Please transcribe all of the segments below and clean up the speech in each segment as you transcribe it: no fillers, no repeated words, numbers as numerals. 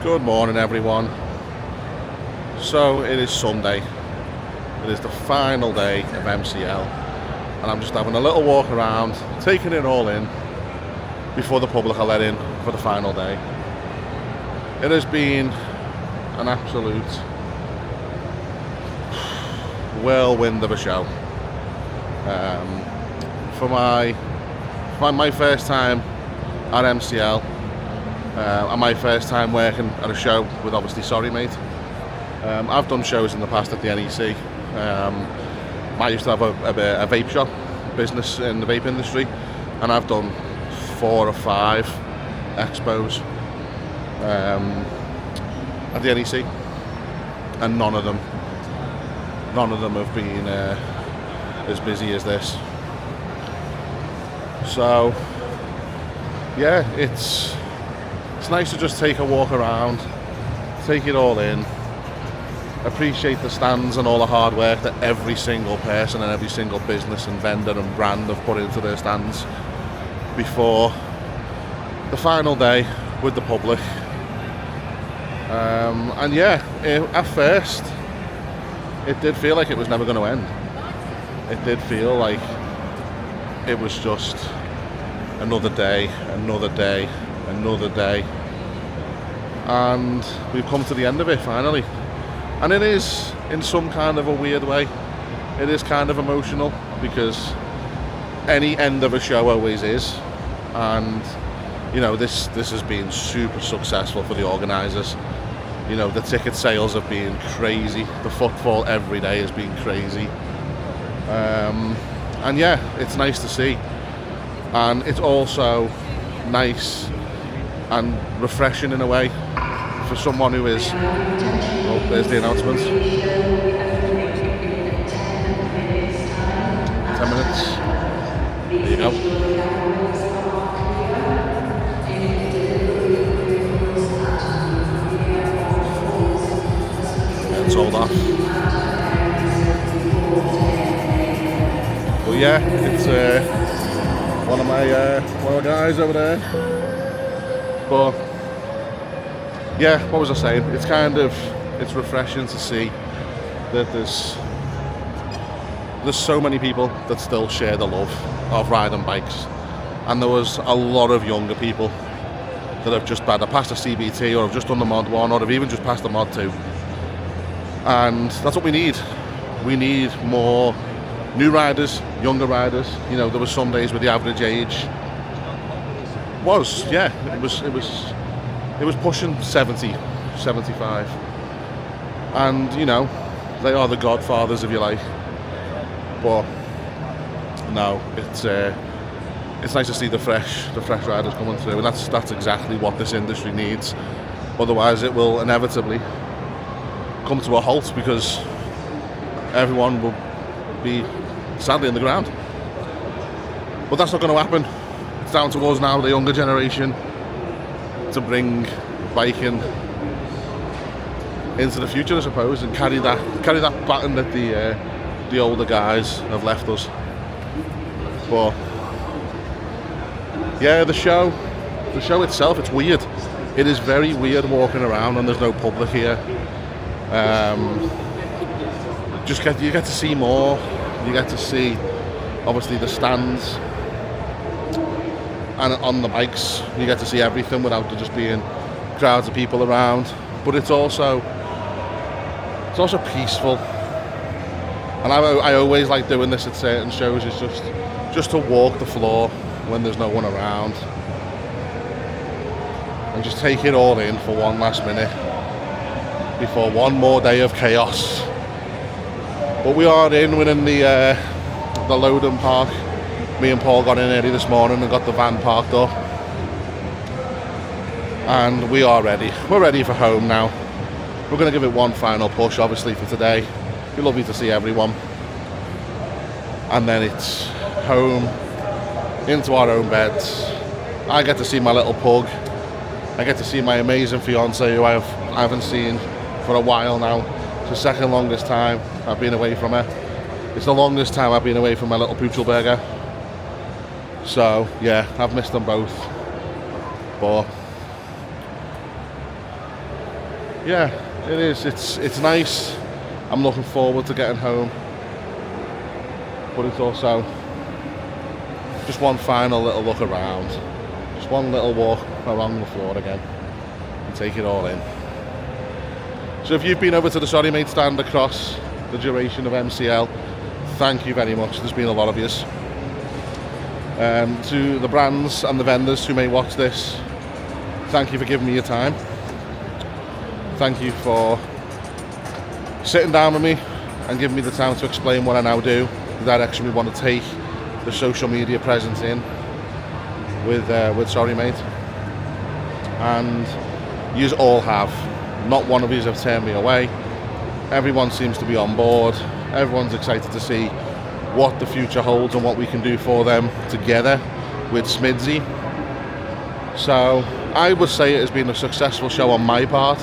Good morning, everyone. So it is Sunday. It is the final day of MCL, and I'm just having a little walk around, taking it all in before the public are let in for the final day. It has been an absolute whirlwind of a show. For my first time at MCL, and my first time working at a show with obviously Sorrymate. I've done shows in the past at the NEC. I used to have a vape shop business in the vape industry, and I've done 4 or 5 expos at the NEC, and none of them have been as busy as this. So yeah, it's nice to just take a walk around, take it all in, appreciate the stands and all the hard work that every single person and every single business and vendor and brand have put into their stands before the final day with the public. And yeah, at first it did feel like it was never going to end. It did feel like it was just another day, another day, another day, and we've come to the end of it finally. And it is, in some kind of a weird way, it is kind of emotional, because any end of a show always is, and you know, this has been super successful for the organisers. You know, the ticket sales have been crazy, the footfall every day has been crazy, and yeah, it's nice to see. And it's also nice and refreshing in a way for someone who is... Oh, there's the announcements. 10 minutes. There you go. Yeah, it's all off. Well, yeah, it's one of my guys over there. But yeah, what was I saying? It's refreshing to see that there's so many people that still share the love of riding bikes, and there was a lot of younger people that have just either passed a CBT or have just done the Mod 1 or have even just passed the Mod 2, and that's what we need. We need more new riders, younger riders. You know, there were some days where the average age was pushing 70, 75. And, you know, they are the godfathers, if you like. But no, it's nice to see the fresh riders coming through, and that's exactly what this industry needs. Otherwise, it will inevitably come to a halt, because everyone will be sadly in the ground. But that's not going to happen. It's down to us now, the younger generation, to bring biking into the future, I suppose, and carry that baton that the older guys have left us. But yeah, the show itself, it's weird. It is very weird walking around and there's no public here. You get to see more. You get to see, obviously, the stands, and on the bikes you get to see everything without there just being crowds of people around. But it's also peaceful, and I always like doing this at certain shows. Is just to walk the floor when there's no one around and just take it all in for one last minute before one more day of chaos. But we are we're in the loading park. Me and Paul got in early this morning and got the van parked up, and we are ready. We're ready for home now. We're going to give it one final push, obviously, for today. It'd be lovely to see everyone, and then it's home, into our own beds. I get to see my little pug. I get to see my amazing fiance, who I haven't seen for a while now. It's the second longest time I've been away from her. It's the longest time I've been away from my little Poochelberger. So yeah, I've missed them both. But yeah, it is. It's nice. I'm looking forward to getting home, but it's also just one final little look around, just one little walk along the floor again, and take it all in. So if you've been over to the Sorrymate stand across the duration of MCL, thank you very much. There's been a lot of yous. To the brands and the vendors who may watch this, thank you for giving me your time. Thank you for sitting down with me and giving me the time to explain what I now do, the direction we want to take the social media presence in with Sorrymate. And yous all have. Not one of yous have turned me away. Everyone seems to be on board. Everyone's excited to see what the future holds and what we can do for them together with Smidsy. So I would say it has been a successful show on my part.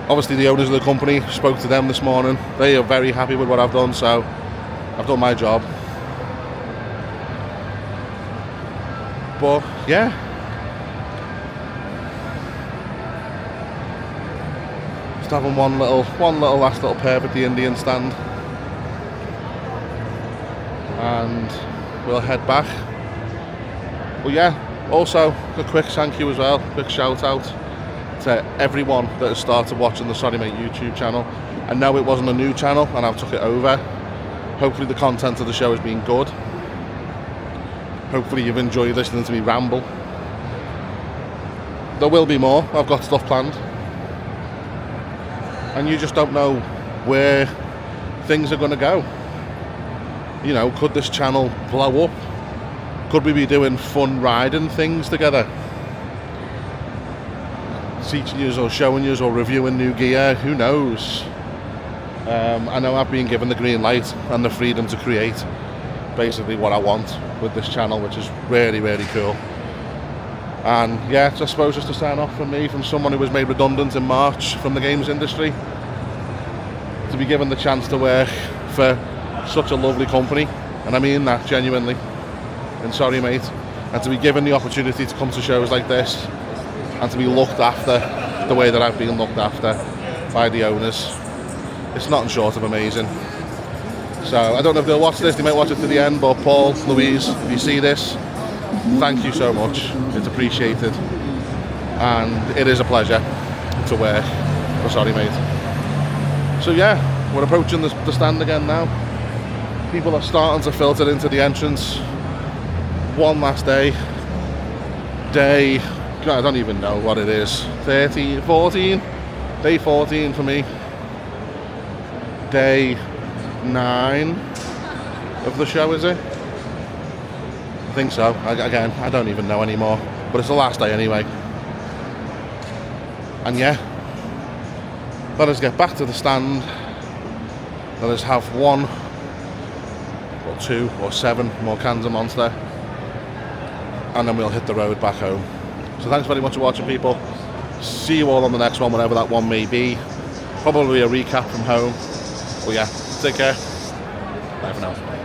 Obviously the owners of the company, spoke to them this morning. They are very happy with what I've done, so I've done my job. But yeah, just having one little last little perv at the Indian stand, and we'll head back. But yeah, also a quick thank you as well, quick shout out to everyone that has started watching the Sorrymate YouTube channel. I know it wasn't a new channel and I've took it over. Hopefully the content of the show has been good. Hopefully you've enjoyed listening to me ramble. There will be more. I've got stuff planned. And you just don't know where things are going to go. You know, could this channel blow up? Could we be doing fun riding things together? Teaching you or showing you or reviewing new gear, who knows? I know I've been given the green light and the freedom to create basically what I want with this channel, which is really, really cool. And yeah, I suppose just to sign off from me, from someone who was made redundant in March from the games industry, to be given the chance to work for such a lovely company, and I mean that genuinely, in Sorrymate, and to be given the opportunity to come to shows like this and to be looked after the way that I've been looked after by the owners, it's nothing short of amazing. So I don't know if they'll watch this, they might watch it to the end, but Paul, Louise, if you see this, thank you so much. It's appreciated, and it is a pleasure to work for Sorrymate. So yeah, we're approaching the stand again now. People are starting to filter into the entrance. One last day, I don't even know what it is, 13, 14? Day 14 for me. Day 9 of the show, is it? I think so. Again, I don't even know anymore. But it's the last day anyway. And yeah, let us get back to the stand. Let us have 1 or 2 or 7 more cans of Monster. And then we'll hit the road back home. So thanks very much for watching, people. See you all on the next one, whatever that one may be. Probably a recap from home. Well, yeah, take care. Bye for now.